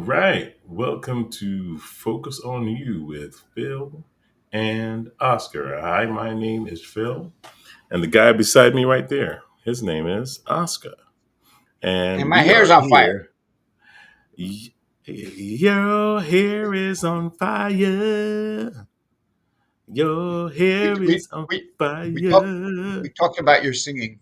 right. Welcome to Focus on You with Phil and Oscar. Hi, my name is Phil, and the guy beside me right there, his name is Oscar. And And my we hair's are on fire. here. Y- Your hair is on fire. Your We hair we is on we we talked fire. we talked about your singing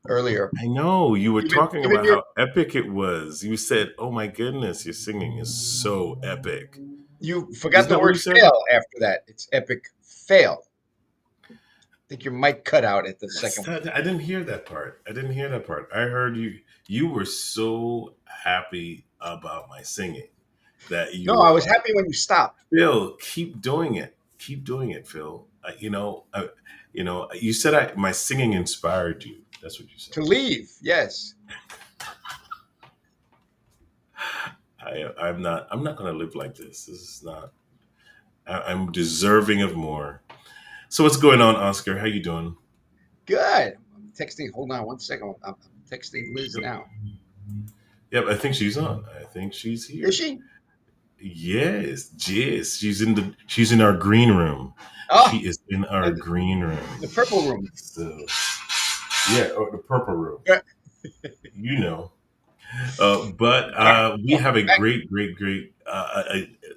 earlier. I know you were Even talking even about your how epic it was. You said, "Oh my goodness, your singing is so epic." you forgot Isn't the that what word you said? fail after that. It's epic fail. I think your mic cut out at the second one. I didn't hear that part. I didn't hear that part. I heard you. You were so happy about my singing that you No, I were was like, happy when you stopped. "Phil, keep doing it. Keep doing it, Phil." You said my singing inspired you. That's what you said. To leave, yes. I'm not going to live like this. This is not. I'm deserving of more. So what's going on, Oscar? How you doing? Good. I'm texting. Hold on one second. I'm texting Liz Yep. now. Yep. I think she's on. I think she's Is here. she? Yes, yes. She's in our green room. She Oh, is in our and green room. the purple room. So yeah, or the purple room. Uh, You know. But All we right. have a Back. great.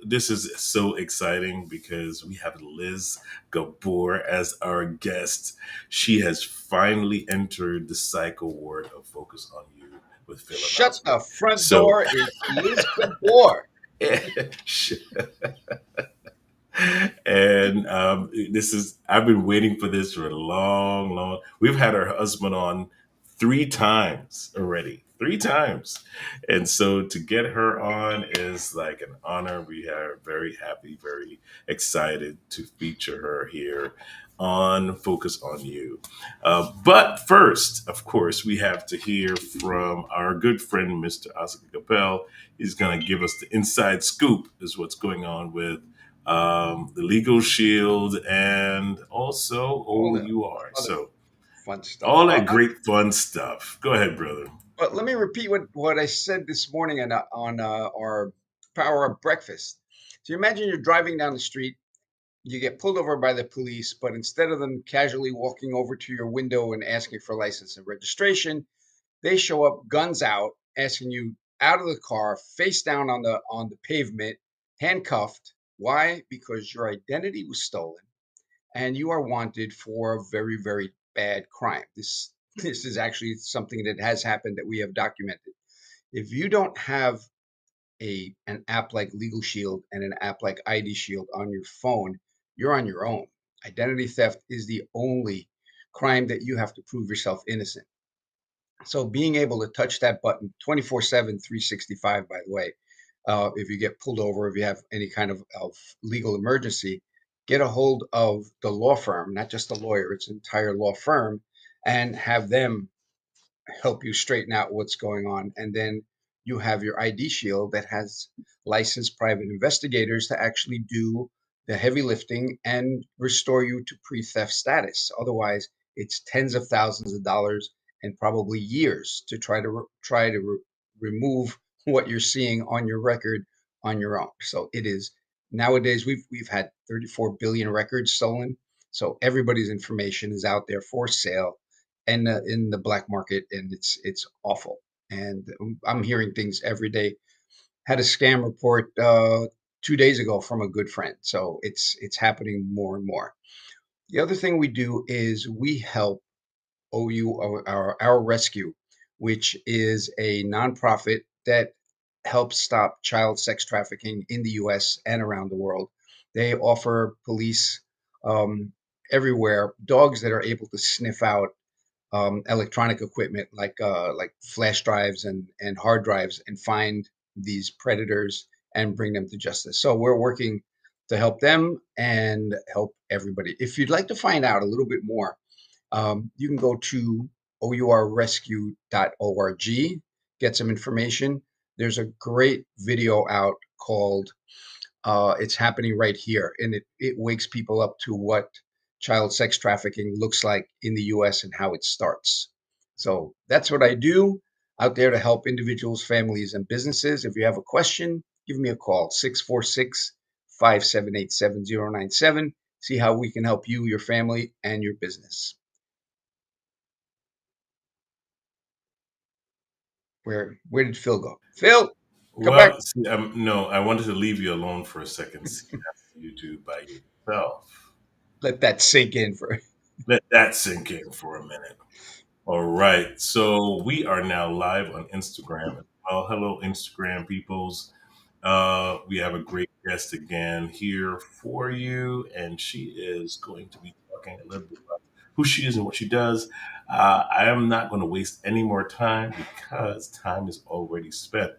This is so exciting because we have Liz Gabor as our guest. She has finally entered the cycle ward of Focus on You with Phil and Shut Oscar. the front So door. It's Liz Gabor. and this is I've been waiting for this for a long. We've had her husband on three times already, three times, and so to get her on is like an honor. We are very happy, very excited to feature her here on Focus on You. But first, of course, we have to hear from our good friend, Mr. Oscar Capel. He's going to give us the inside scoop, is what's going on with the legal shield, and also All the OUR. other So fun stuff. all that great fun stuff. Go ahead, brother. But let me repeat what I said this morning on our Power Up Breakfast. So you imagine you're driving down the street, you get pulled over by the police, but instead of them casually walking over to your window and asking for license and registration, they show up, guns out, asking you out of the car, face down on the pavement, handcuffed. Why? Because your identity was stolen and you are wanted for a very, very bad crime. This is actually something that has happened that we have documented. If you don't have an app like Legal Shield and an app like ID Shield on your phone, you're on your own. Identity theft is the only crime that you have to prove yourself innocent. So being able to touch that button 24/7, 365, by the way, if you get pulled over, if you have any kind of legal emergency, get a hold of the law firm, not just a lawyer, it's an entire law firm, and have them help you straighten out what's going on. And then you have your ID shield that has licensed private investigators to actually do the heavy lifting and restore you to pre-theft status. Otherwise, it's tens of thousands of dollars and probably years to remove what you're seeing on your record on your own. So it is nowadays we've had 34 billion records stolen. So everybody's information is out there for sale and in the black market, and it's awful. And I'm hearing things every day. Had a scam report 2 days ago from a good friend, so it's happening more and more. The other thing we do is we help OU our rescue, which is a nonprofit that helps stop child sex trafficking in the U.S. and around the world. They offer police um, everywhere dogs that are able to sniff out electronic equipment like flash drives and hard drives and find these predators and bring them to justice. So we're working to help them and help everybody. If you'd like to find out a little bit more, you can go to ourrescue.org, get some information. There's a great video out called It's Happening Right Here, and it wakes people up to what child sex trafficking looks like in the US and how it starts. So that's what I do out there to help individuals, families, and businesses. If you have a question, give me a call, 646-578-7097. See how we can help you, your family, and your business. Where did Phil go? Phil, come back. Well, see, no, I wanted to leave you alone for a second. See how you do by yourself. Let that sink in for. Let that sink in for a minute. All right. So we are now live on Instagram as well. Hello, Instagram peoples. We have a great guest again here for you, and she is going to be talking a little bit about who she is and what she does. I am not going to waste any more time because time is already spent.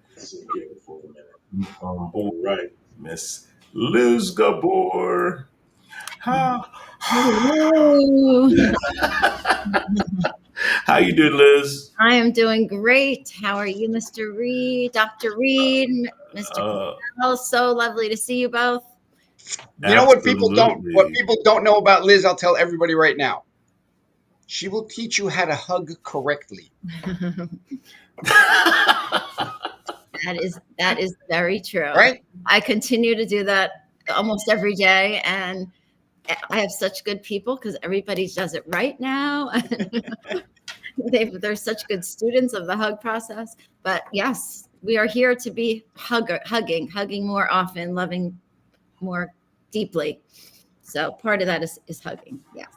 For a minute. All right, Miss Liz Gabor. Ha. Hello. How you doing, Liz? I am doing great. How are you, Mr. Reed, Dr. Reed, Mr. Uh, Patel? So lovely to see you both. You know what Absolutely. people don't know about Liz, I'll tell everybody right now. She will teach you how to hug correctly. That is very true. Right? I continue to do that almost every day, and I have such good people because everybody does it right now. They're such good students of the hug process. But yes, we are here to be hugging more often, loving more deeply. So part of that is hugging. Yes.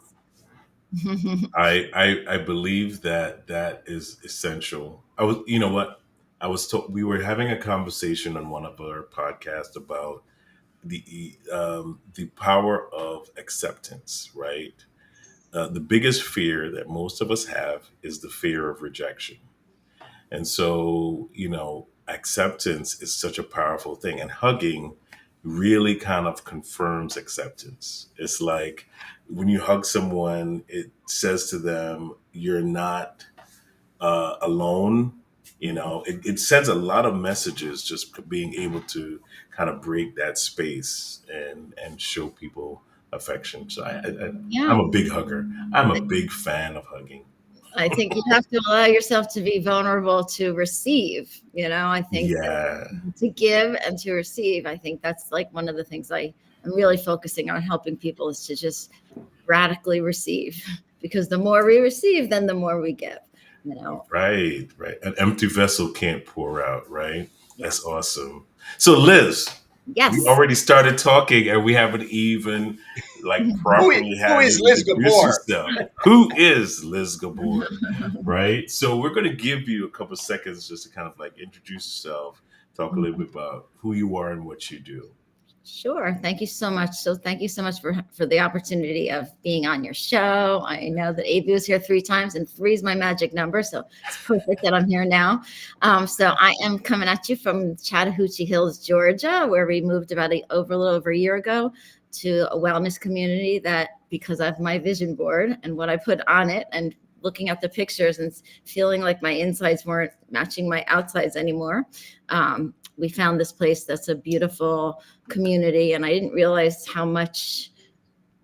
I believe that that is essential. You know what? I was told we were having a conversation on one of our podcasts about the power of acceptance, right? The biggest fear that most of us have is the fear of rejection. And so, acceptance is such a powerful thing. And hugging really kind of confirms acceptance. It's like when you hug someone, it says to them, you're not alone. It sends a lot of messages just being able to kind of break that space and show people affection. So Yeah. I'm a big hugger. I'm a big fan of hugging. I think you have to allow yourself to be vulnerable to receive. I think Yeah. to give and to receive. I think that's like one of the things I'm really focusing on helping people is to just radically receive, because the more we receive, then the more we give. Right. An empty vessel can't pour out, right? Yeah. That's awesome. So Liz, Yes. we already started talking and we haven't even properly Who had is you Liz introduce Gabor? yourself. Who is Liz Gabor? Right? So we're going to give you a couple seconds just to kind of introduce yourself, talk a little bit about who you are and what you do. Sure. Thank you so much. So thank you so much for the opportunity of being on your show. I know that Abe was here 3 times and 3 is my magic number. So it's perfect that I'm here now. So I am coming at you from Chattahoochee Hills, Georgia, where we moved about a little over a year ago to a wellness community that, because of my vision board and what I put on it and looking at the pictures and feeling like my insides weren't matching my outsides anymore. We found this place that's a beautiful community, and I didn't realize how much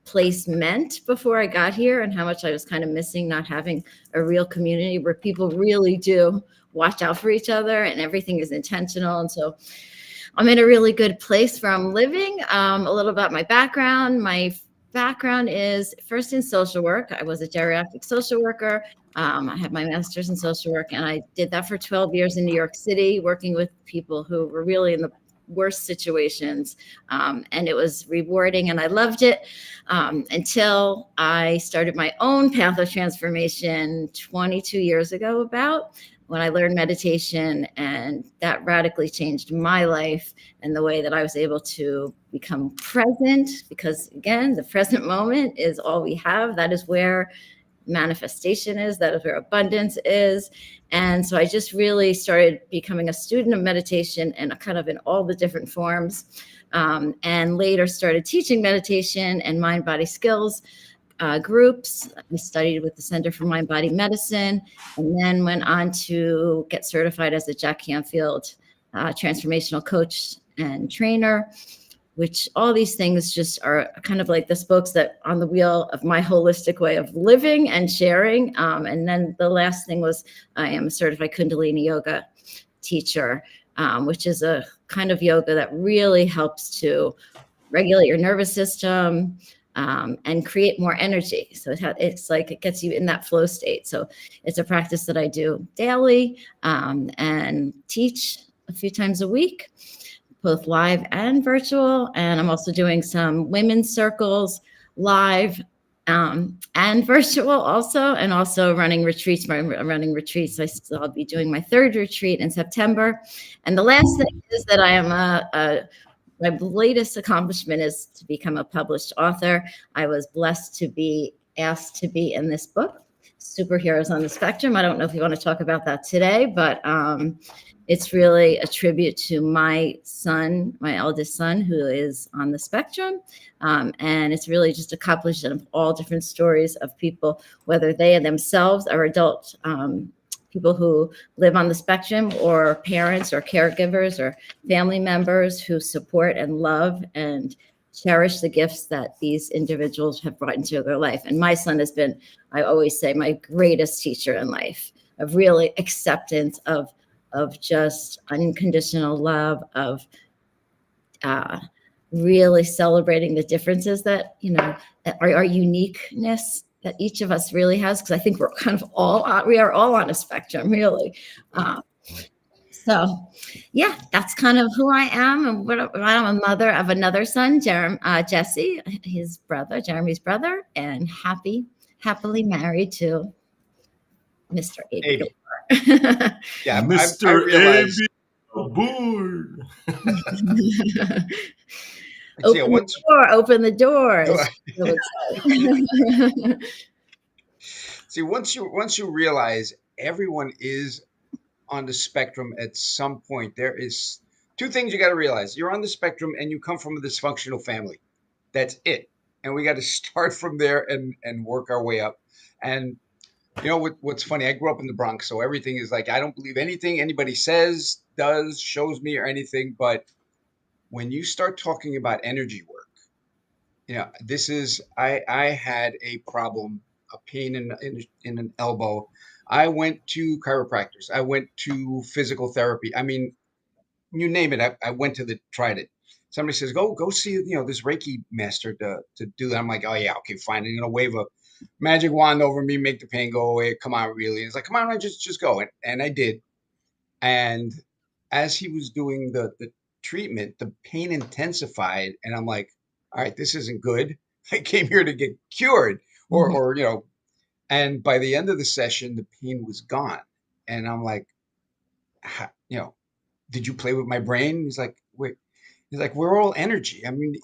place meant before I got here and how much I was kind of missing not having a real community where people really do watch out for each other and everything is intentional. And so I'm in a really good place where I'm living. A little about my background. My background is first in social work. I was a geriatric social worker. I had my master's in social work, and I did that for 12 years in New York City, working with people who were really in the worst situations. And it was rewarding, and I loved it until I started my own path of transformation 22 years ago, about when I learned meditation, and that radically changed my life and the way that I was able to become present, because again, the present moment is all we have. That is where manifestation is. That is where abundance is. And so I just really started becoming a student of meditation and kind of in all the different forms. And later started teaching meditation and mind body skills groups. I studied with the Center for Mind Body Medicine, and then went on to get certified as a Jack Canfield transformational coach and trainer, which all these things just are kind of like the spokes that on the wheel of my holistic way of living and sharing. And then the last thing was I am a certified Kundalini Yoga teacher, which is a kind of yoga that really helps to regulate your nervous system, and create more energy. So it's like it gets you in that flow state. So it's a practice that I do daily, and teach a few times a week, both live and virtual. And I'm also doing some women's circles live, and virtual also, and also running retreats. I'm running retreats. I'll be doing my 3rd retreat in September. And the last thing is that I am my latest accomplishment is to become a published author. I was blessed to be asked to be in this book, Superheroes on the Spectrum. I don't know if you want to talk about that today, but it's really a tribute to my son, my eldest son, who is on the spectrum. And it's really just a compilation of all different stories of people, whether they themselves are adult people who live on the spectrum, or parents or caregivers or family members who support and love and cherish the gifts that these individuals have brought into their life. And my son has been, I always say, my greatest teacher in life, of really acceptance of just unconditional love, of really celebrating the differences that, our uniqueness that each of us really has. Because I think we're kind of we are all on a spectrum, really. So yeah, that's kind of who I am. And I'm a mother of another son, Jesse, Jeremy's brother, and happily married to Mr. Abe. Yeah, Mr. I realized. Aboard. Open the door. See, once you realize everyone is on the spectrum at some point, there is 2 things you got to realize. You're on the spectrum and you come from a dysfunctional family. That's it. And we got to start from there and work our way up. And what's funny, I grew up in the Bronx, so everything is like, I don't believe anything anybody says, does, shows me, or anything. But when you start talking about energy work, this is, I had a problem, a pain in an elbow. I went to chiropractors. I went to physical therapy. I mean, you name it. I went to tried it. Somebody says, go see, this Reiki master to do that. I'm like, oh yeah, okay, fine. I'm gonna wave a magic wand over me, make the pain go away. Come on, really? And it's like, come on, just go. And I did. And as he was doing the treatment, the pain intensified, and I'm like, all right, this isn't good. I came here to get cured, or and by the end of the session, the pain was gone, and I'm like, did you play with my brain? He's like, wait. He's like, we're all energy. I mean,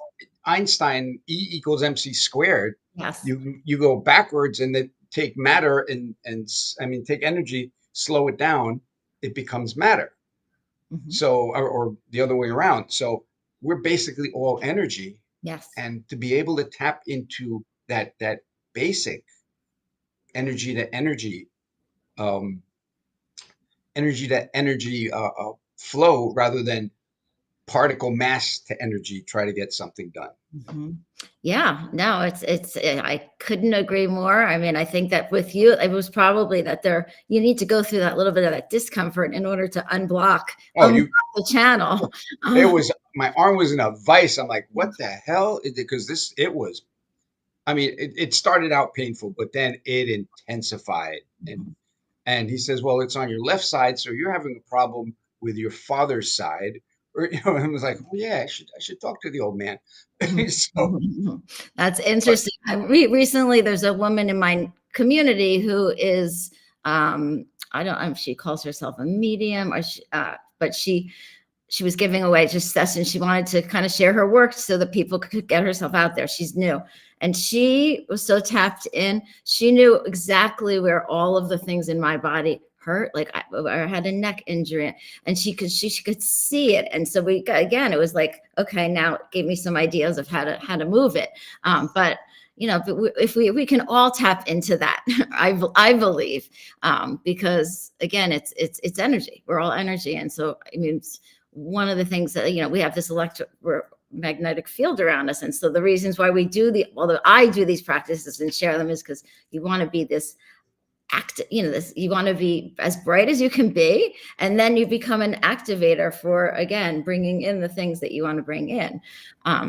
Einstein, E equals MC squared. Yes. You go backwards and then take matter and take energy, slow it down, it becomes matter. Mm-hmm. So, or the other way around. So we're basically all energy. Yes. And to be able to tap into that basic energy to energy, flow, rather than particle mass to energy, try to get something done. Mm-hmm. Yeah, no, I couldn't agree more. I mean, I think that with you, it was probably that you need to go through that little bit of that discomfort in order to unblock the channel. It was, my arm was in a vice. I'm like, what the hell? Because it started out painful, but then it intensified. And he says, well, it's on your left side, so you're having a problem with your father's side. Or, I was like, oh yeah, I should talk to the old man. So, that's interesting. Recently, there's a woman in my community who is, I don't know if she calls herself a medium, or but she was giving away just sessions. She wanted to kind of share her work so that people could get herself out there. She's new. And she was so tapped in. She knew exactly where all of the things in my body hurt. Like I had a neck injury, and she could see it. And so it was like, okay, now it gave me some ideas of how to move it. But if we can all tap into that, I believe, because again, it's energy. We're all energy. And so, I mean, it's one of the things that, we have this magnetic field around us. And so the reasons why I do these practices and share them is because you want to be this you want to be as bright as you can be, and then you become an activator for, again, bringing in the things that you want to bring in.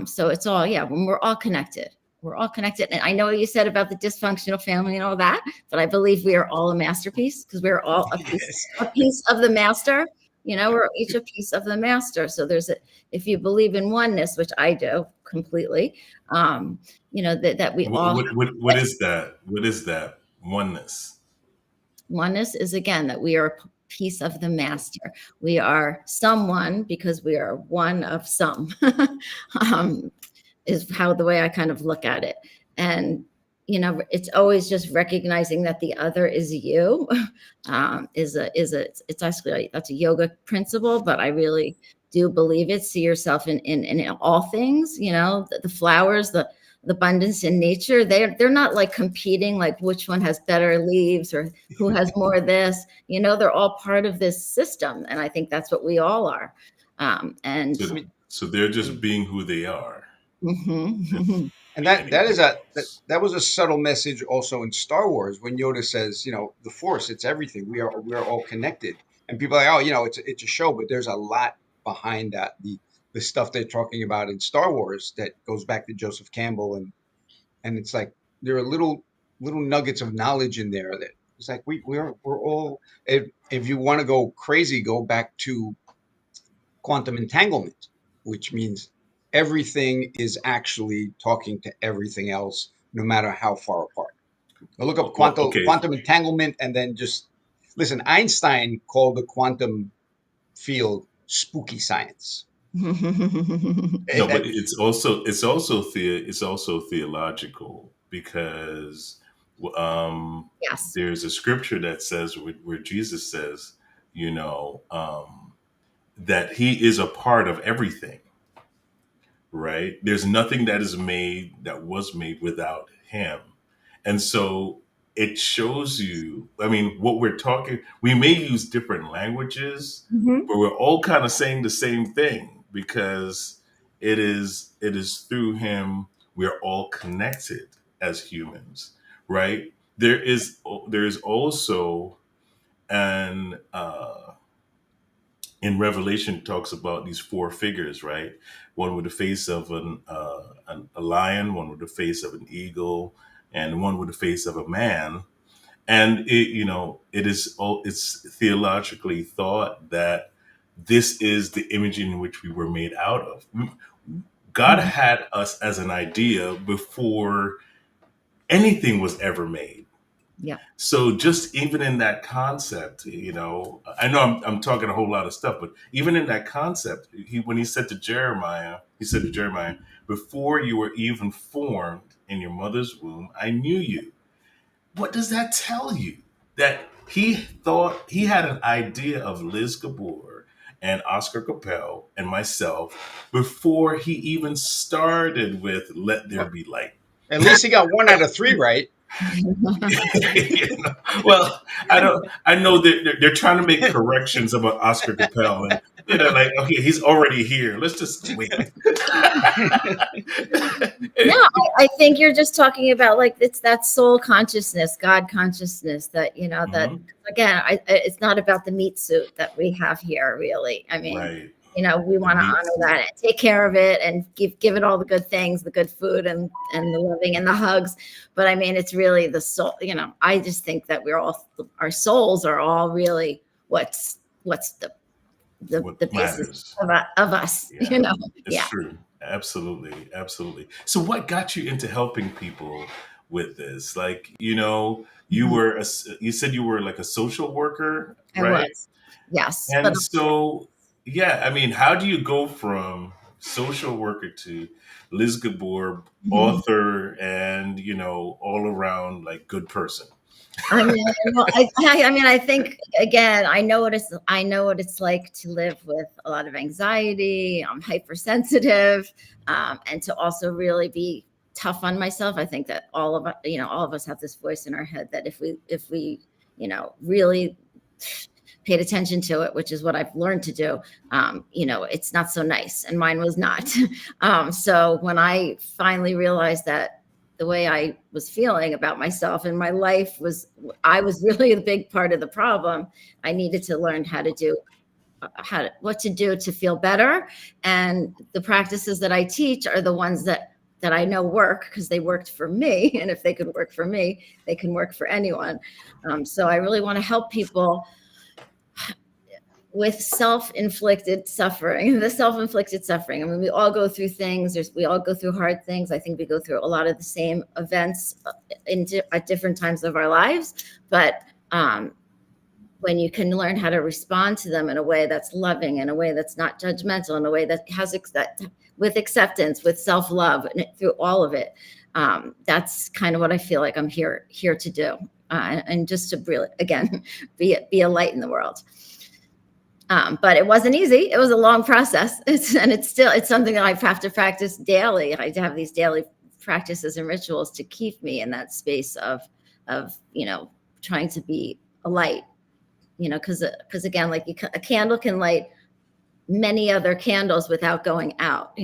So it's all, when we're all connected. We're all connected. And I know what you said about the dysfunctional family and all that, but I believe we are all a masterpiece, because we're all Yes. a piece of the master. We're each a piece of the master. So if you believe in oneness, which I do completely, that we all What is that? What is that? Oneness. oneness is, again, that we are a piece of the master. We are someone because we are one of some. um, is how the way I kind of look at it. And it's always just recognizing that the other is you. It's actually, that's a yoga principle, but I really do believe it. See yourself in all things. The flowers, the abundance in nature. They're not like competing, like which one has better leaves or who has more of this. They're all part of this system, and I think that's what we all are. And So, I mean, so they're just being who they are. mhm. and Be that is anybody else. that was a subtle message also in Star Wars when Yoda says, the Force, it's everything. We are all connected. And people are like, oh, it's a show, but there's a lot behind that. The stuff they're talking about in Star Wars that goes back to Joseph Campbell, and it's like there are little nuggets of knowledge in there that it's like we're all, if you want to go crazy, go back to quantum entanglement, which means everything is actually talking to everything else, no matter how far apart. Now look up Well, quantum okay. quantum entanglement, and then just listen. Einstein called the quantum field spooky science. No, but That it's also theological because Yes. there's a scripture that says where Jesus says, you know, that he is a part of everything, right? There's nothing that was made without him. And so it shows you, I mean, what we're talking, we may use different languages, Mhm. but we're all kind of saying the same thing because it is through him we're all connected as humans, right? There is also an in Revelation it talks about these four figures, right? One with the face of a lion, one with the face of an eagle, and one with the face of a man. And it's theologically thought that this is the image in which we were made out of. God Mhm. had us as an idea before anything was ever made. Yeah. So just even in that concept, I know I'm talking a whole lot of stuff, but even in that concept, when he said to Jeremiah, before you were even formed in your mother's womb, I knew you. What does that tell you? That he thought he had an idea of Liz Gabor and Oscar Capel and myself before he even started with Let There well, Be Light. at least he got 1 out of 3 right. You know? Well, I don't. I know that they're trying to make corrections about Oscar Capel, and like, okay, he's already here. Let's just wait. No, I think you're just talking about, like, it's that soul consciousness, God consciousness, that that, Mhm. again, it's not about the meat suit that we have here, really. I mean, Right. we The want to meat honor suit. that and take care of it and give it all the good things, the good food and the loving and the hugs. But I mean, it's really the soul. I just think that our souls are all really what's What the basis matters? of us. Yeah, it's Yeah. true. Absolutely, absolutely. So, what got you into helping people with this? Like, Mhm. you said you were like a social worker, I right? was. Yes, but And so, yeah, I mean, how do you go from social worker to Liz Gabor, author, and all around like good person? I mean, well, I mean, I think, again, I know what it's like to live with a lot of anxiety. I'm hypersensitive, and to also really be tough on myself. I think that all of us have this voice in our head that if we really paid attention to it, which is what I've learned to do, it's not so nice, and mine was not. So when I finally realized that the way I was feeling about myself and my life was, I was really a big part of the problem. I needed to learn how to do what to do to feel better. And the practices that I teach are the ones that I know work, because they worked for me. And if they could work for me, they can work for anyone. So I really want to help people with self-inflicted suffering, the self-inflicted suffering. I mean, we all go through things. We all go through hard things. I think we go through a lot of the same events at different times of our lives. But when you can learn how to respond to them in a way that's loving, in a way that's not judgmental, in a way that has with acceptance, with self-love, and through all of it, that's kind of what I feel like I'm here to do, and just to really, again, be a light in the world. But it wasn't easy. It was a long process. It's something that I have to practice daily. I have these daily practices and rituals to keep me in that space of trying to be a light. Because again, like a candle can light many other candles without going out,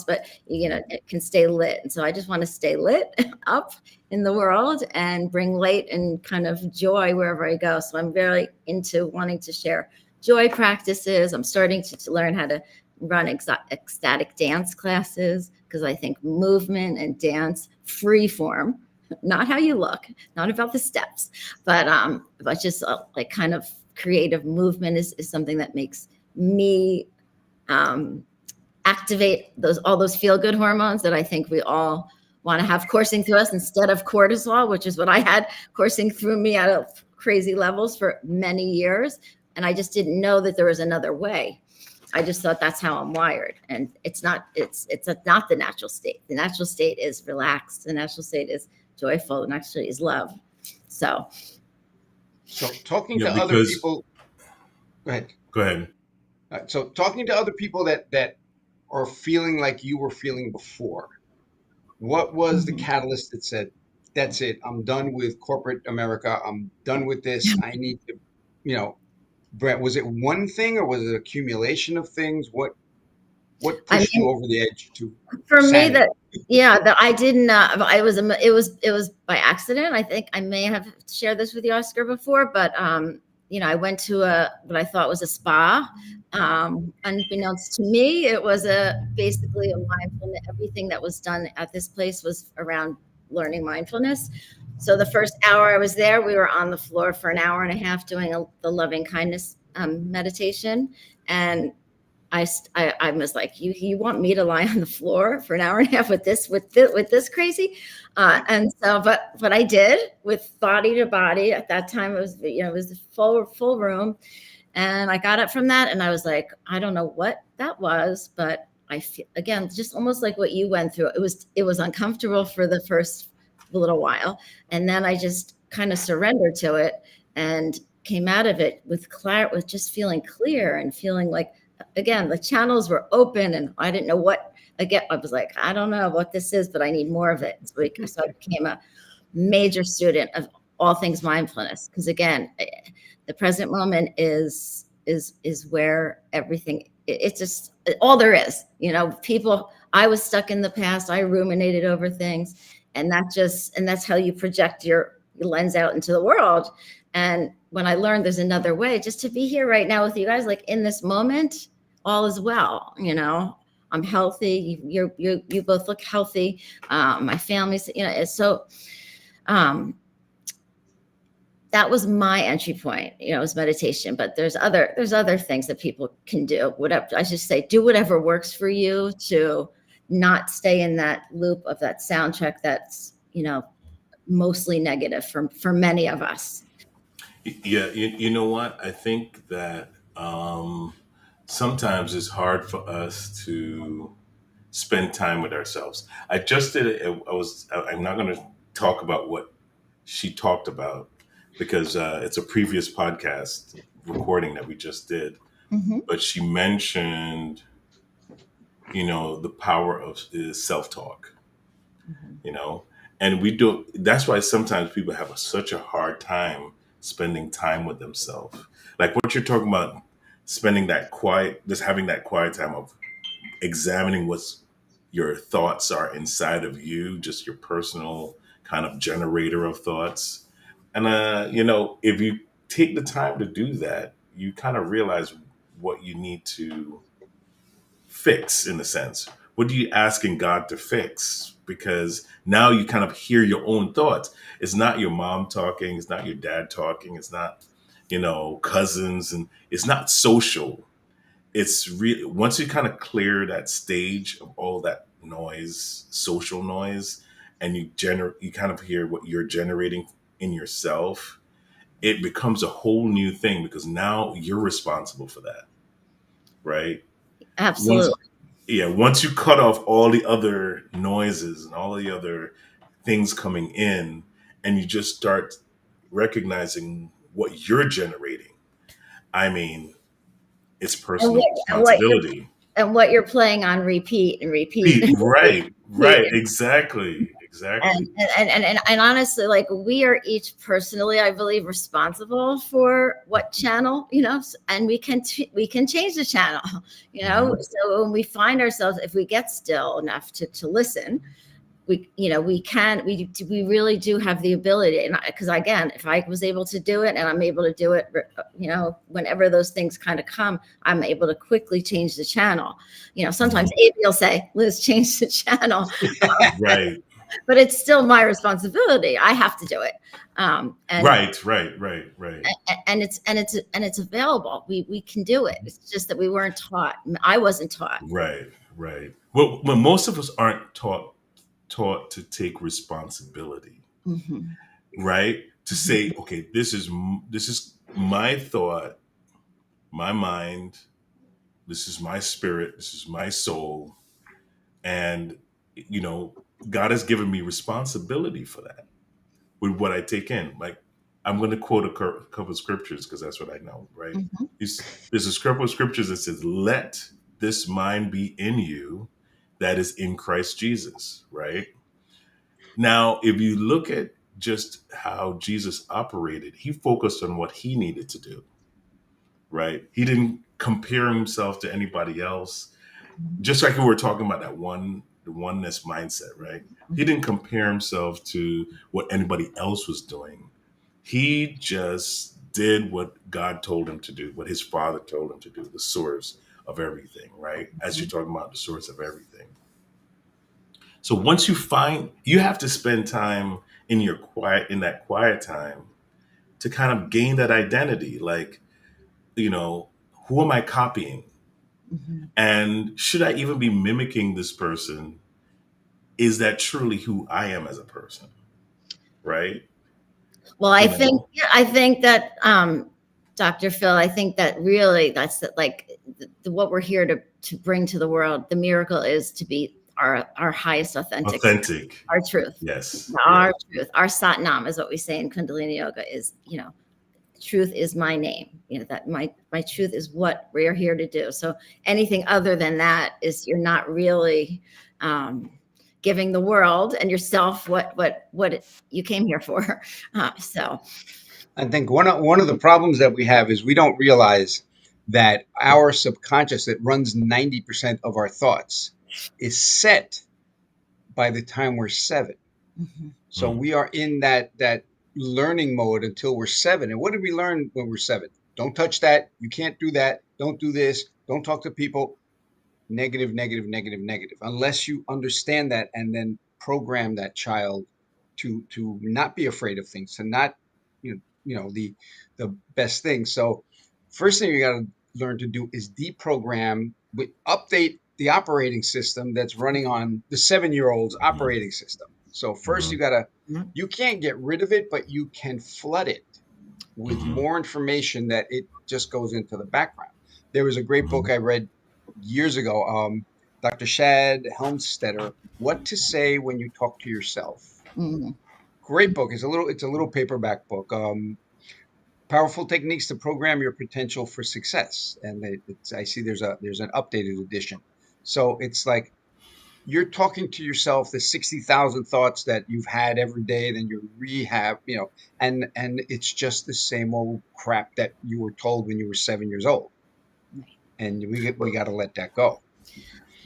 but it can stay lit. And so I just want to stay lit up in the world and bring light and kind of joy wherever I go. So I'm very into wanting to share joy practices. I'm starting to learn how to run ecstatic dance classes, because I think movement and dance, free form, not how you look, not about the steps, but just like kind of creative movement is something that makes me activate all those feel-good hormones that I think we all want to have coursing through us, instead of cortisol, which is what I had coursing through me at crazy levels for many years. And I just didn't know that there was another way. I just thought that's how I'm wired. And it's not the natural state. The natural state is relaxed. The natural state is joyful. The natural state is love. So talking to other people, go ahead. Go ahead. So talking to other people that are feeling like you were feeling before, what was the catalyst that said, that's it, I'm done with corporate America, I'm done with this, I need to, Brett, was it one thing or was it accumulation of things? What pushed you over the edge to for sanity? that I didn't, it was by accident. I think I may have shared this with you, Oscar, before, but I went to what I thought was a spa. Unbeknownst to me, it was basically a mindfulness. Everything that was done at this place was around learning mindfulness. So the first hour I was there, we were on the floor for an hour and a half doing the loving kindness meditation. And I was like, you want me to lie on the floor for an hour and a half with this crazy? And so, but I did, with body to body. At that time, it was a full room. And I got up from that and I was like, I don't know what that was, but I feel, again, just almost like what you went through. It was uncomfortable for the first little while. And then I just kind of surrendered to it and came out of it with just feeling clear and feeling like, again, the channels were open and I didn't know what, again, I was like, I don't know what this is, but I need more of it. So I became a major student of all things mindfulness. Because again, the present moment is where everything, it's just all there is. People, I was stuck in the past. I ruminated over things, and that's how you project your lens out into the world. And when I learned there's another way, just to be here right now with you guys, like in this moment, all is well. I'm healthy. You both look healthy. My family's, so. That was my entry point, was meditation. But there's other things that people can do. Whatever, I should say, do whatever works for you to not stay in that loop of that soundtrack that's, mostly negative for many of us. Yeah, you know what? I think that sometimes it's hard for us to spend time with ourselves. I just did it. I'm not going to talk about what she talked about because it's a previous podcast recording that we just did. Mm-hmm. But she mentioned, the power of self-talk, and we do. That's why sometimes people have such a hard time spending time with themselves. Like what you're talking about, spending that quiet, just having that quiet time of examining what's your thoughts are inside of you, just your personal kind of generator of thoughts. And if you take the time to do that, you kind of realize what you need to fix, in a sense. What are you asking God to fix? Because now you kind of hear your own thoughts. It's not your mom talking, it's not your dad talking, it's not, cousins, and it's not social. It's really, once you kind of clear that stage of all that noise, social noise, and you kind of hear what you're generating in yourself, it becomes a whole new thing because now you're responsible for that, right? Once Absolutely. Yeah, once you cut off all the other noises and all the other things coming in, and you just start recognizing what you're generating, I mean, it's And personal what you're responsibility. playing on repeat and repeat and Right, repeat. right, exactly, exactly. And honestly, like, we are each personally, I believe, responsible for what channel, and we can change the channel. Hmm. So when we find ourselves, if we get still enough to listen, we really do have the ability. And because, again, if I was able to do it, and I'm able to do it, whenever those things kind of come, I'm able to quickly change the channel. Sometimes Hmm. Abe will say, Liz, change the channel. Right, But it's still my responsibility. I have to do it. And right, right, right, right, it's available. We can do it. It's just that we weren't taught. I wasn't taught. right, right. Well, most of us aren't taught to take responsibility, Hmm. right? To Hmm. say, okay, this is my thought, my mind, this is my spirit, this is my soul, and you know, God has given me responsibility for that with what I take in. Like, I'm going to quote a couple of scriptures because that's what I know, right? Hmm. There's a couple of scriptures that says, "Let this mind be in you that is in Christ Jesus," right? Now, if you look at just how Jesus operated, he focused on what he needed to do, right? He didn't compare himself to anybody else. Just like we were talking about the oneness mindset, right? He didn't compare himself to what anybody else was doing. He just did what God told him to do, what his father told him to do, the source of everything, right? As you're talking about the source of everything. So once you have to spend time in that quiet time to kind of gain that identity. Like, you know, who am I copying? Hmm. And should I even be mimicking this person? Is that truly who I am as a person? Right? Well, You know? I think that, Dr. Phil, I think that really that's like what we're here to bring to the world. The miracle is to be our highest authentic self, Authentic. our truth, Yes. Yes. our truth, our Satnam is what we say in Kundalini Yoga. Is, truth is my name. That my truth is what we're here to do. So anything other than that is, you're not really, um, giving the world and yourself what you came here for. So. I think one of the problems that we have is we don't realize that our subconscious that runs 90% of our thoughts is set by the time we're 7. Mhm. So Mm. we are in that learning mode until we're 7. And what did we learn when we're 7? Don't touch that. You can't do that. Don't do this. Don't talk to people. Negative, negative, negative, negative. Unless you understand that and then program that child to not be afraid of things, to not, the best thing. So first thing you got to learn to do is deprogram, update the operating system that's running on the 7-year-old's Mhm. operating system. So first Mhm. Mhm. you can't get rid of it, but you can flood it with Mhm. more information that it just goes into the background. There was a great book Mhm. I read years ago, Dr. Shad Helmstetter, What to Say When You Talk to Yourself. Mhm. Great book. It's a little paperback book. Powerful techniques to program your potential for success. And I see there's an updated edition. So it's like you're talking to yourself the 60,000 thoughts that you've had every day, then you rehab, and it's just the same old crap that you were told when you were 7 years old, and we got to let that go.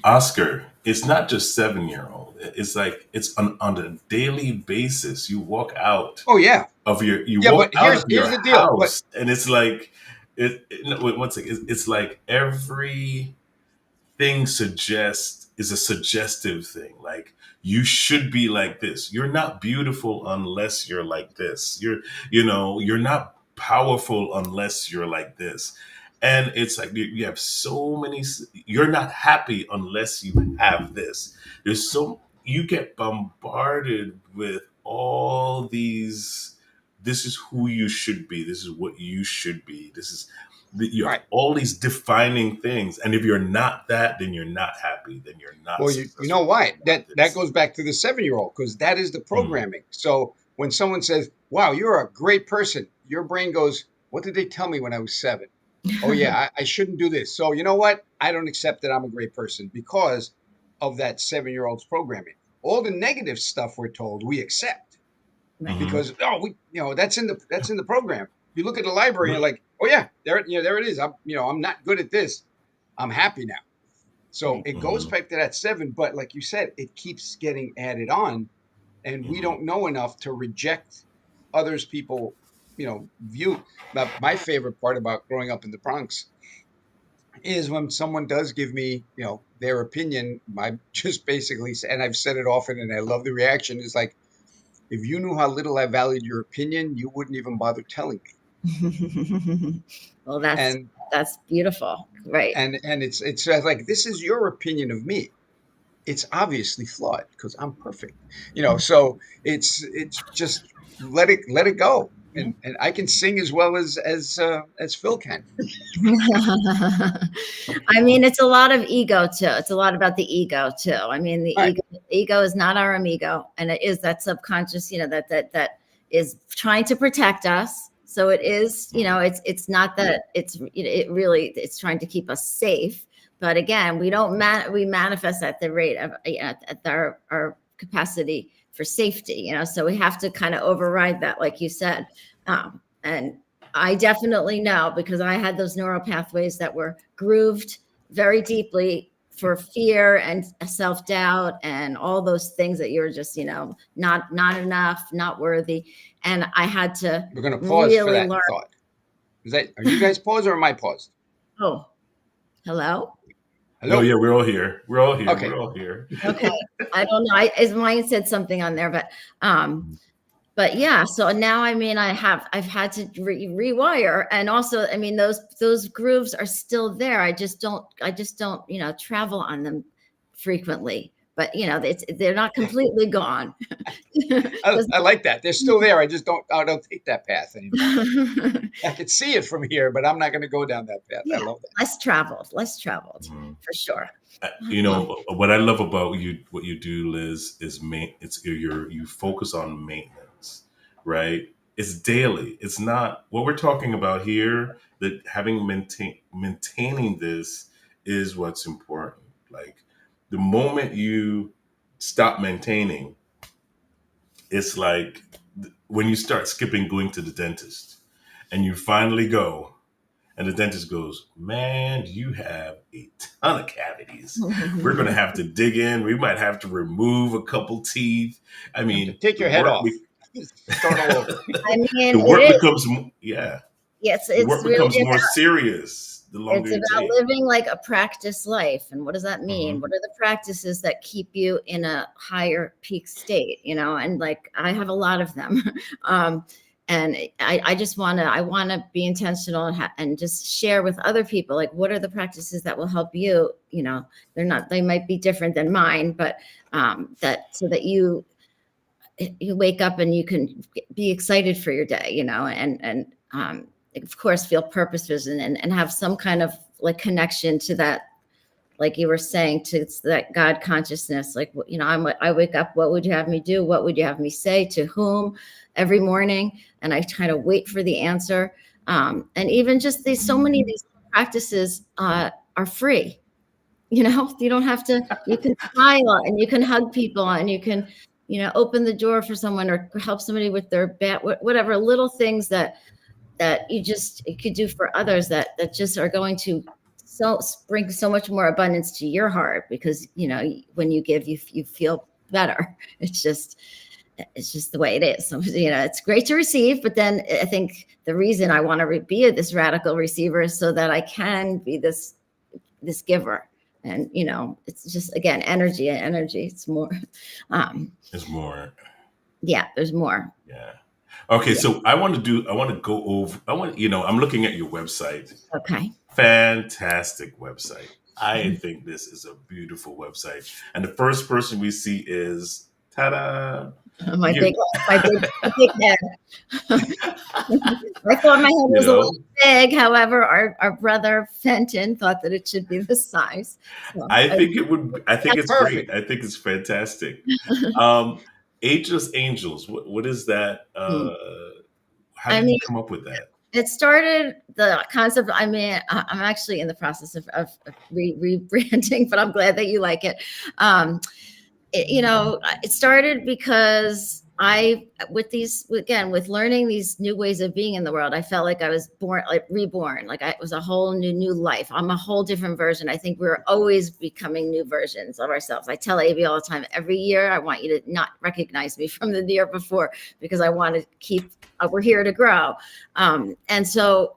Oscar, it's not just 7-year-old. It's like it's on a daily basis. You walk out Oh yeah, you yeah. walk But out of here's your the deal. But house, and it's like no, wait, one second. It's like every thing suggests is a suggestive thing. Like you should be like this. You're not beautiful unless you're like this. You're not powerful unless you're like this. And it's like you have so many. You're not happy unless you have this. There's so you get bombarded with all these. This is who you should be. This is what you should be. This is you have right. all these defining things, and if you're not that, then you're not happy, then you're not Well, you know successful, then why? you're not That this. goes back to the 7-year-old because that is the Mm, programming. So when someone says, "Wow, you're a great person," your brain goes, "What did they tell me when I was 7? Oh yeah, I shouldn't do this. So you know what? I don't accept that I'm a great person because of that 7-year-old's programming. All the negative stuff we're told we accept Right. hmm because that's in the program. You look at the library and you're like, oh yeah, there it is. I'm not good at this. I'm happy now. So Right. it goes hmm back to that 7, but like you said, it keeps getting added on, and we hmm don't know enough to reject others people, view. My favorite part about growing up in the Bronx is when someone does give me, their opinion. I just basically say, and I've said it often, and I love the reaction. Is like, if you knew how little I valued your opinion, you wouldn't even bother telling me. Well, that's And that's beautiful. Right. it's like, this is your opinion of me. It's obviously flawed because I'm perfect. So it's just let it go. Yeah. And I can sing as well as Phil can. I mean, it's a lot of ego too. It's a lot about the ego too. I mean, the Right. ego is not our amigo, and it is that subconscious, that is trying to protect us. So it is, it's not that it really it's trying to keep us safe. But again, we manifest at the rate of at our capacity for safety. So we have to kind of override that, like you said, and I definitely know because I had those neural pathways that were grooved very deeply for fear and self-doubt and all those things that you're just, not enough, not worthy. And I had to We're gonna pause for really that learn. thought. Are you guys paused or am I paused? Oh, hello? no, Hello? yeah, we're all here, we're all here, Okay. we're all here. Okay. I don't know. Mine said something on there, um, but yeah, so now, I mean, I've had to rewire, and also, I mean, those grooves are still there. I just don't, travel on them frequently, but they're not completely gone. I like that. They're still there. I don't take that path anymore. I can see it from here, but I'm not gonna go down that path. I Yeah, love that. less traveled Mhm. for sure. What I love about you, what you do, Liz, is you focus on maintenance, right? It's daily. It's not what we're talking about here. That maintaining this is what's important. Like the moment you stop maintaining, it's like when you start skipping going to the dentist, and you finally go, and the dentist goes, "Man, you have a ton of cavities. We're going to have to dig in. We might have to remove a couple teeth." I You have to mean, take the your head work off. Start all over. I mean, the it work is. becomes yeah, Yes, the it's work really becomes more serious the longer It's you about take. living like a practice life. And what does that mean? hmm What are the practices that keep you in a higher peak state? And like I have a lot of them. um, and I just I want to be intentional and just share with other people, like, what are the practices that will help you? They might be different than mine, but that so that you wake up and you can be excited for your day, and of course feel purposes and have some kind of like connection to that, like you were saying, to that God consciousness. Like, I wake up, what would you have me do? What would you have me say to whom every morning? And I try to wait for the answer. And even just so many of these practices are free. You don't have to, you can smile and you can hug people and you can, open the door for someone or help somebody with their whatever little things that you could do for others that just are going to brings so much more abundance to your heart, because when you give, you feel better. It's just the way it is. So, it's great to receive, but then I think the reason I want to be this radical receiver is so that I can be this giver. And it's just, again, energy. It's more. There's more. Yeah, there's more. Yeah. Okay, Yeah. so I want to go over. I'm looking at your website. Okay. Fantastic website. I think this is a beautiful website. And the first person we see is ta-da! My You, big head. I thought my head you was a know, little big. However, our brother Fenton thought that it should be this size. So, I think it's great. Perfect. I think it's fantastic. Um, Ageless Angels. What is that? How I did you mean, come up with that? it started the concept. I mean, I'm actually in the process of rebranding, but I'm glad that you like it. It started because with learning these new ways of being in the world, I felt like I was reborn. Like it was a whole new life. I'm a whole different version. I think we're always becoming new versions of ourselves. I tell AB all the time, every year, I want you to not recognize me from the year before, because I want to keep, we're here to grow. And so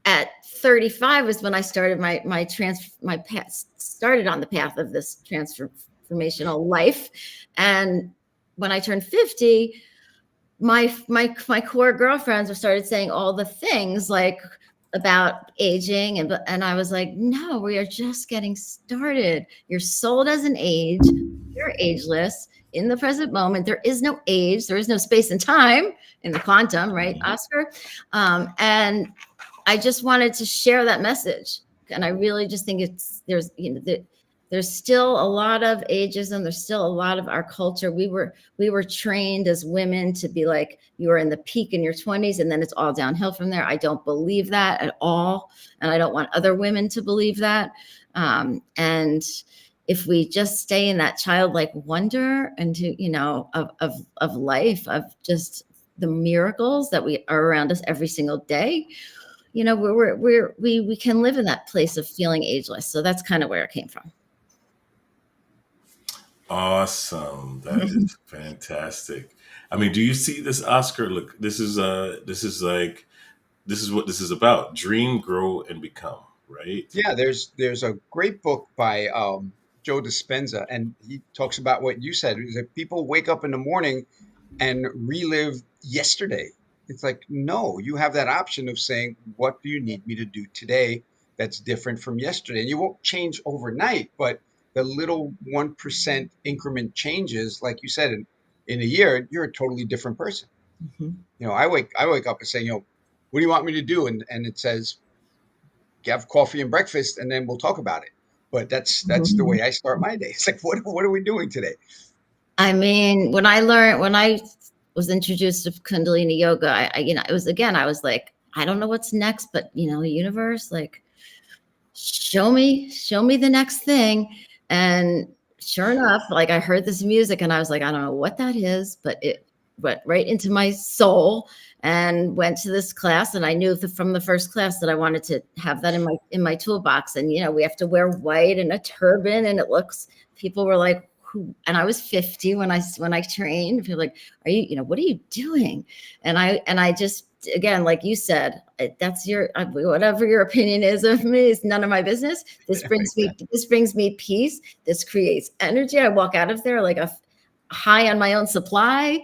at 35 was when I started my path, started on the path of this transformational life. And when I turned 50, my core girlfriends started saying all the things like about aging, and I was like, no, we are just getting started. Your soul doesn't age. You're ageless in the present moment. There is no age. There is no space and time in the quantum, right, Oscar? And I just wanted to share that message. And I really just think there's still a lot of ageism. There's still a lot of our culture. We were trained as women to be like, you are in the peak in your 20s and then it's all downhill from there. I don't believe that at all. And I don't want other women to believe that. And if we just stay in that childlike wonder and of life, of just the miracles that we are around us every single day, we can live in that place of feeling ageless. So that's kind of where it came from. Awesome. That is fantastic. I mean, do you see this, Oscar? Look, this is what this is about. Dream, grow, and become, right? Yeah, there's a great book by Joe Dispenza, and he talks about what you said, is that people wake up in the morning and relive yesterday. It's like, no, you have that option of saying, what do you need me to do today that's different from yesterday? And you won't change overnight, but the little 1% increment changes, like you said, in a year, you're a totally different person. Mm-hmm. I wake up and say, what do you want me to do? And it says, have coffee and breakfast, and then we'll talk about it. But that's the way I start my day. It's like, what are we doing today? I mean, when I was introduced to Kundalini Yoga, it was, again, I was like, I don't know what's next, but universe, like, show me the next thing. And sure enough, like, I heard this music and I was like, I don't know what that is, but it went right into my soul, and went to this class. And I knew from the first class that I wanted to have that in my toolbox. And we have to wear white and a turban, and people were like, who? And I was 50 when I trained. People were like, are you, what are you doing? And I just, again, like you said, that's whatever your opinion is of me is none of my business. This brings me peace. This creates energy. I walk out of there like a high on my own supply.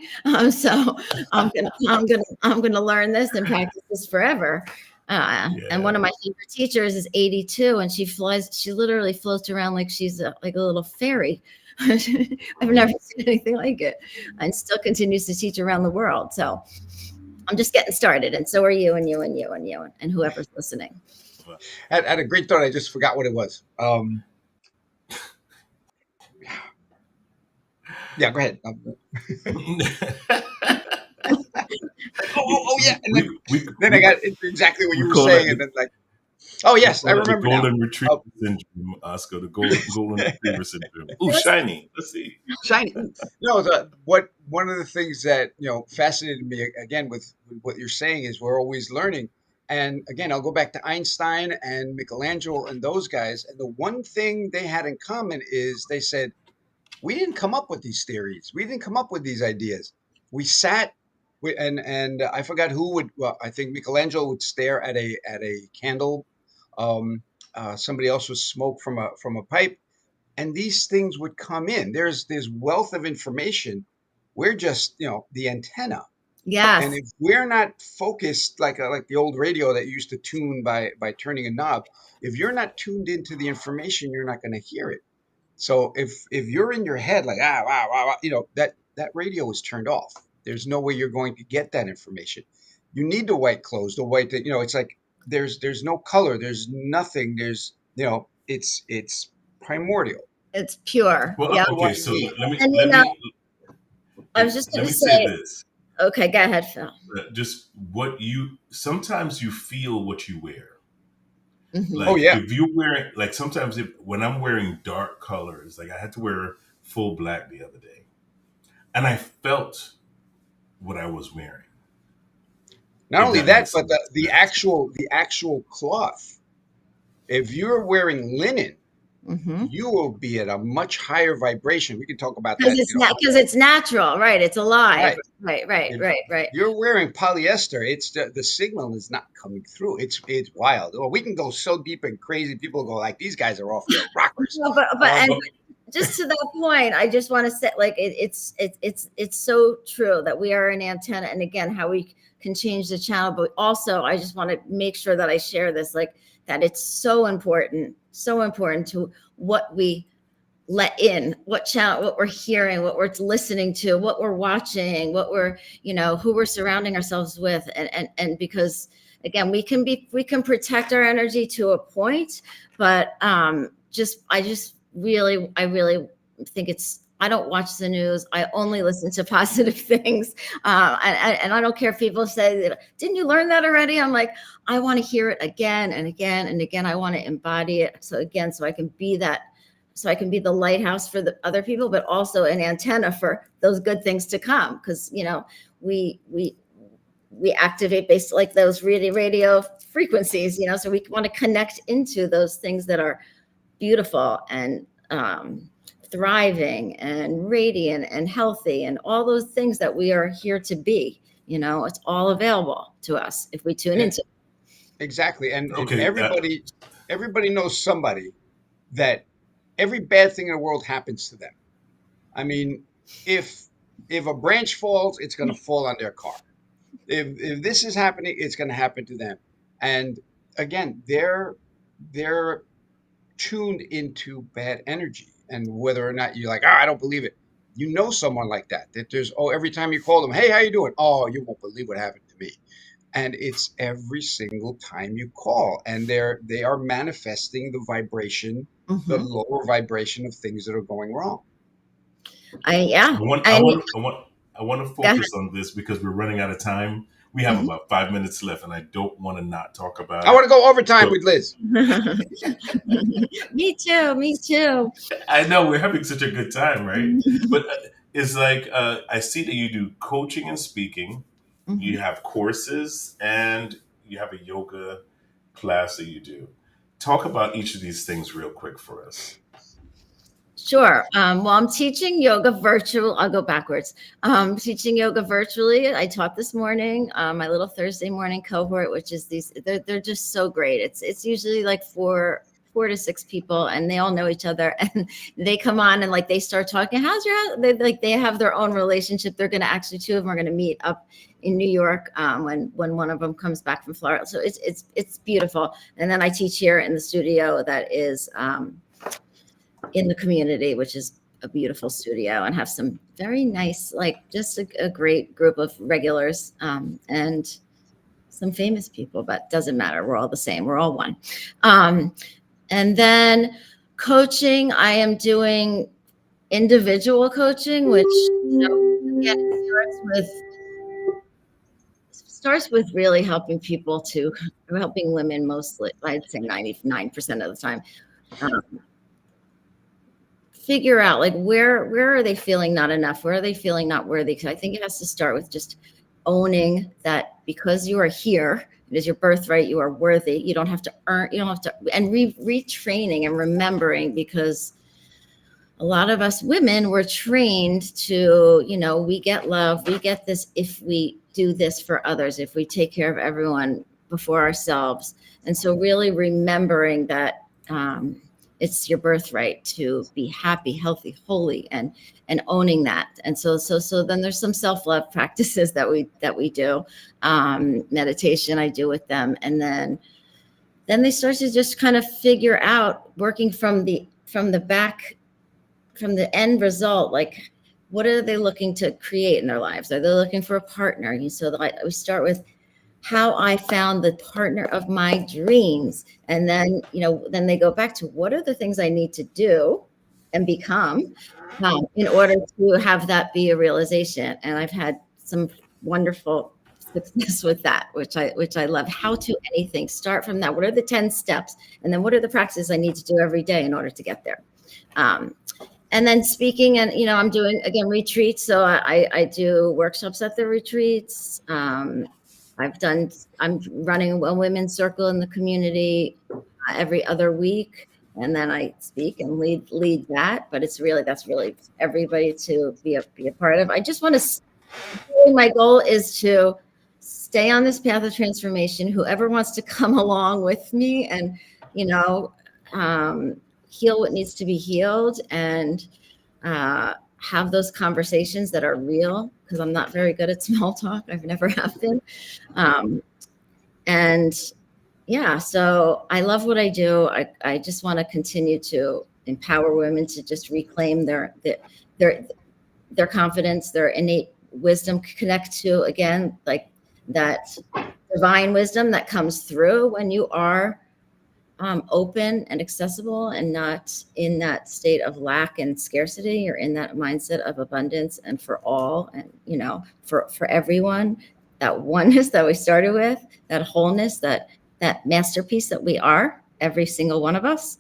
So I'm gonna learn this and practice this forever. And one of my favorite teachers is 82, and she literally floats around like she's like a little fairy. I've never seen anything like it, and still continues to teach around the world. So I'm just getting started, and so are you, and you, and you, and you, and whoever's listening. I had a great thought. I just forgot what it was. Yeah, go ahead. Yeah. And then I got into exactly what you were saying, and then like, oh yes, I remember the golden now. retriever syndrome, Oscar. The golden retriever syndrome. Ooh, shiny. Let's see. Shiny. No, one of the things that fascinated me again with what you're saying is we're always learning. And again, I'll go back to Einstein and Michelangelo and those guys. And the one thing they had in common is they said, we didn't come up with these theories. We didn't come up with these ideas. We sat and I forgot who would. Well, I think Michelangelo would stare at a candle. Um, Somebody else would smoke from a pipe, and these things would come in. There's wealth of information. We're just the antenna, and Yes. if we're not focused like the old radio that used to tune by turning a knob, if you're not tuned into the information, you're not going to hear it. So if you're in your head like wow wow, wow, that radio is turned off. There's no way you're going to get that information. You need the white clothes, the white that it's like there's no color, there's nothing, it's primordial. It's pure. Well, Yeah. That's what okay. you So need. And I was just going let to me say say, this. okay, go ahead, Phil. Just what you sometimes you feel what you wear. Hmm. Oh Like yeah. if you're wearing, like sometimes when I'm wearing dark colors, like I had to wear full black the other day, and I felt what I was wearing. Not If only that that, makes but any the sense. actual cloth. If you're wearing linen, Hmm. you will be at a much higher vibration. We can talk about Because that, it's not, because it's natural, right? It's alive. right. Right, right, If right, right. you're wearing polyester, it's the signal is not coming through. It's wild. Well, we can go so deep and crazy. People go like, these guys are off their rockers. No, but and But Well, just to that point, I just want to say, like, it's so true that we are an antenna, and again, how we can change the channel. But also, I just want to make sure that I share this, like, that it's so important to what we let in, what channel, what we're hearing, what we're listening to, what we're watching, what we're, who we're surrounding ourselves with. And because again, we can protect our energy to a point, but I really think I don't watch the news. I only listen to positive things. And I don't care if people say, didn't you learn that already? I'm like, I want to hear it again and again and again. I want to embody it. So I can be that, so I can be the lighthouse for the other people, but also an antenna for those good things to come. Because we activate based like those radio frequencies. So we want to connect into those things that are beautiful and thriving and radiant and healthy and all those things that we are here to be. It's all available to us if we tune into it. exactly, and okay. everybody knows somebody that every bad thing in the world happens to them. I mean, if a branch falls, it's going to fall on their car. If this is happening, it's going to happen to them. And again, they're tuned into bad energy. And whether or not you're like, I don't believe it, someone like that. That there's every time you call them, hey, how you doing? Oh, you won't believe what happened to me. And it's every single time you call, and they are manifesting the vibration, the Mhm. lower vibration of things that are going wrong. Yeah. I want, I And want, I want, I want to go ahead. focus on this because we're running out of time. We have Mhm. about 5 minutes left, and I don't want to not talk about I want it. to go overtime So with Liz. Me too. Me too. I know we're having such a good time, right? But it's like I see that you do coaching and speaking. You Mhm. have courses, and you have a yoga class that you do. Talk about each of these things real quick for us. Sure. Well, I'm teaching yoga virtual. I'll go backwards. Teaching yoga virtually. I taught this morning, my little Thursday morning cohort, which is they're just so great. It's usually like four to six people, and they all know each other, and they come on and like they start talking. How's your? They have their own relationship. They're going to actually, two of them are going to meet up in New York when one of them comes back from Florida. So it's beautiful. And then I teach here in the studio that is. In the community, which is a beautiful studio, and have some very nice, like just a great group of regulars and some famous people, but doesn't matter. We're all the same. We're all one. And then coaching, I am doing individual coaching, which again starts with really helping people helping women mostly. I'd say 99% of the time. Figure out like where are they feeling not enough, where are they feeling not worthy, because I think it has to start with just owning that because you are here It is your birthright. You are worthy. You don't have to earn, you don't have to, and retraining and remembering, because a lot of us women were trained to, we get love, we get this if we do this for others, if we take care of everyone before ourselves. And so really remembering that it's your birthright to be happy, healthy, holy, and owning that. And so then there's some self-love practices that we do. Meditation I do with them. And then they start to just kind of figure out, working from the back, from the end result, like what are they looking to create in their lives? Are they looking for a partner? And so we start with how I found the partner of my dreams. And then, then they go back to what are the things I need to do and become in order to have that be a realization. And I've had some wonderful success with that, which I love. How to anything, start from that. What are the 10 steps? And then what are the practices I need to do every day in order to get there? And then speaking, and I'm doing again retreats. So I do workshops at the retreats. I'm running a women's circle in the community every other week, and then I speak and lead that. But that's really everybody to be a part of. I just want to. My goal is to stay on this path of transformation. Whoever wants to come along with me, and heal what needs to be healed, and have those conversations that are real, because I'm not very good at small talk. I've never have been. And yeah, so I love what I do. I just want to continue to empower women to just reclaim their confidence, their innate wisdom, connect to, again, like that divine wisdom that comes through when you are open and accessible, and not in that state of lack and scarcity. You're in that mindset of abundance, and for all, and for everyone, that oneness that we started with, that wholeness, that masterpiece that we are, every single one of us.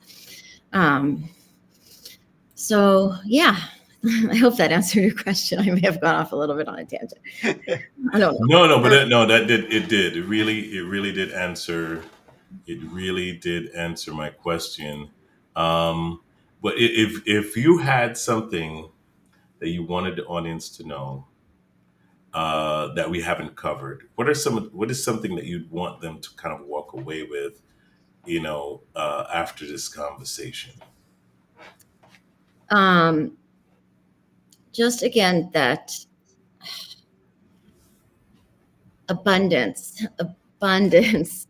So yeah, I hope that answered your question. I may have gone off a little bit on a tangent. I don't know. No, but that did it really did answer. It really did answer my question. But if you had something that you wanted the audience to know that we haven't covered, what is something that you'd want them to kind of walk away with, after this conversation? Just again, that abundance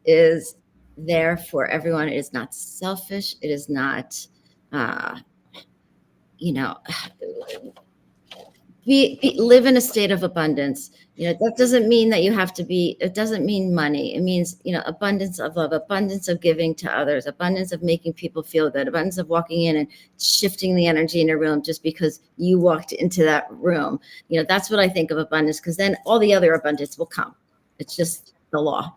is there for everyone. It is not selfish. It is not, live in a state of abundance. That doesn't mean that you have to be, it doesn't mean money. It means, abundance of love, abundance of giving to others, abundance of making people feel good, abundance of walking in and shifting the energy in a room just because you walked into that room. That's what I think of abundance, because then all the other abundance will come. It's just the law.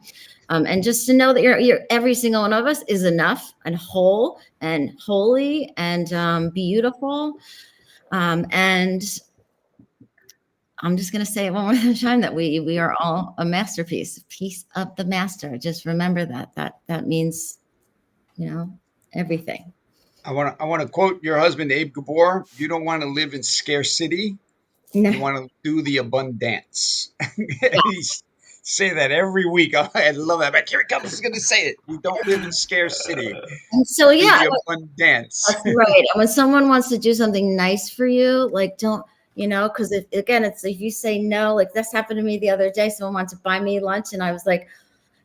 And just to know that you're every single one of us is enough and whole and holy and beautiful. And I'm just going to say it one more time, that we are all a masterpiece, piece of the master. Just remember that means, everything. I want to quote your husband, Abe Gabor. You don't want to live in scarcity. No. You want to do the abundance. Say that every week. I love that. But here it comes. He's going to say it. You don't live in scarcity. And so, yeah, do the abundance. That's right. And when someone wants to do something nice for you, like don't, because if you say no, like this happened to me the other day. Someone wanted to buy me lunch, and I was like,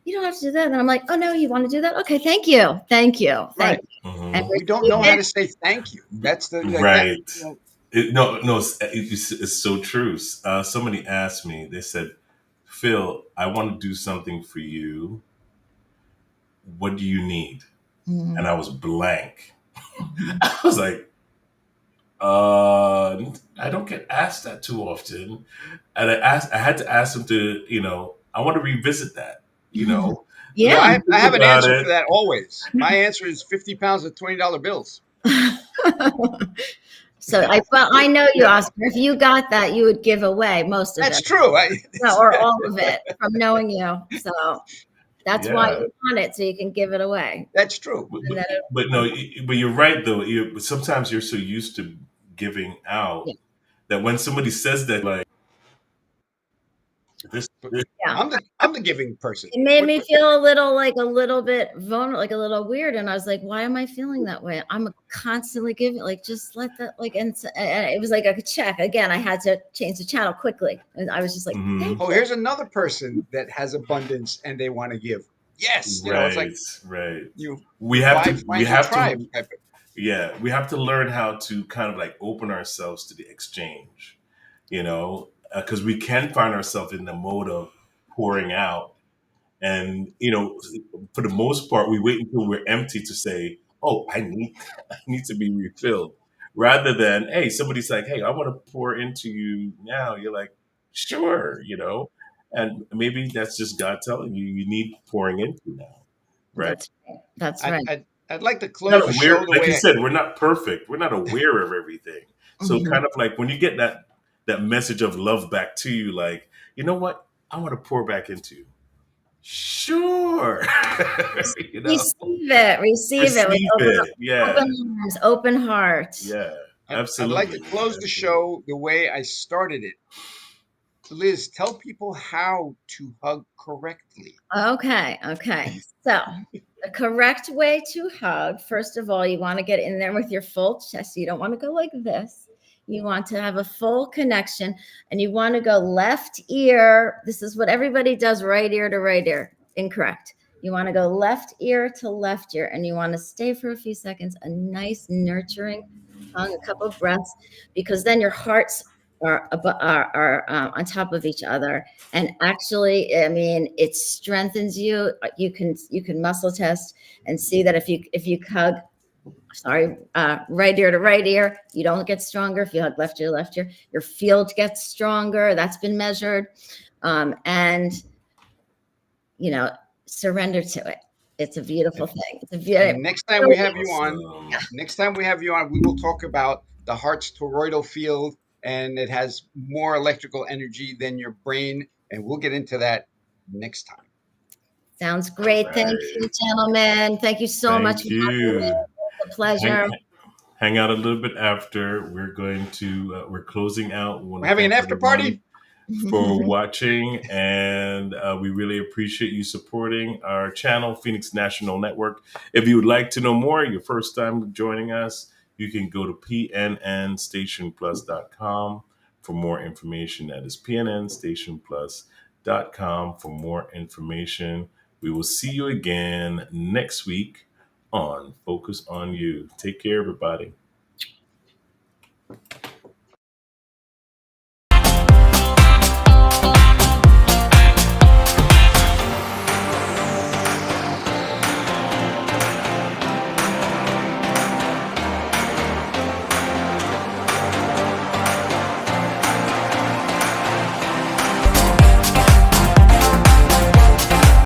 you don't have to do that. And I'm like, oh no, you want to do that? Okay, thank you. Thank you. Right. Mm-hmm. And we don't know how to say thank you. That's the right. It's so true. Somebody asked me, they said, Phil, I want to do something for you. What do you need? Mm-hmm. And I was blank. I was like, I don't get asked that too often. And I had to ask him to, I want to revisit that, Yeah. I have an answer for that always. My answer is 50 pounds of $20 bills. So I know you, Oscar. If you got that, you would give away most of it. That's true. Or all of it from knowing you. So That's why Yeah. you want it, so you can give it away. That's true. But, And but, then but no, but you're right though. Sometimes you're so used to giving out yeah, that when somebody says that, like this, But this yeah. I'm the giving person. It made What, me what feel a little like a little bit vulnerable, like a little weird. And I was like, why am I feeling that way? I'm constantly giving, like, just let that, like, and it was like a check. Again, I had to change the channel quickly. And I was just like, thank mhm. oh, here's another person that has abundance and they want to give. Yes, it's like Right, right. you We have to, we find your have tribe to, type of. yeah, we have to learn how to kind of like open ourselves to the exchange, because we can find ourselves in the mode of pouring out. And, for the most part, we wait until we're empty to say, oh, I need to be refilled. Rather than, hey, somebody's like, hey, I want to pour into you now. You're like, sure. And maybe that's just God telling you you need pouring into now. Right. that's right. That's I'd, right. I'd, I'd like to Not close the aware, show the like you way said, we're not perfect. We're not aware of everything. So Mhm. kind of like when you get that message of love back to you, like, you know what? I want to pour back into you. Sure. you know, Receive it with receive it. Yeah. open arms, open heart. Yeah. I'd like to Absolutely. close the Absolutely. show the way I started it. Liz, tell people how to hug correctly. Okay. Okay. So the correct way to hug, first of all, you want to get in there with your full chest. You don't want to go like this. You want to have a full connection and you want to go left ear. This is what everybody does, right ear to right ear. Incorrect. You want to go left ear to left ear and you want to stay for a few seconds, a nice nurturing hug, a couple of breaths, because then your hearts are on top of each other. And actually, I mean, it strengthens you. You can muscle test and see that if you hug, sorry, right ear to right ear, you don't get stronger. If you hug left ear, your field gets stronger. That's been measured. And you know, surrender to it. It's a beautiful thing. It's a And beautiful. Awesome. next time we have you on, we will talk about the heart's toroidal field, and it has more electrical energy than your brain, and we'll get into that next time. Sounds All great. Thank right. you, gentlemen. Thank you so much Thank for having me. you. It's a pleasure. Hang, hang out a little bit after. We're closing out. We want We're to having an thank after everyone party. for watching, and we really appreciate you supporting our channel, Phoenix National Network. If you would like to know more, your first time joining us, you can go to pnnstationplus.com for more information. That is pnnstationplus.com for more information. We will see you again next week on Focus on You. Take care, everybody.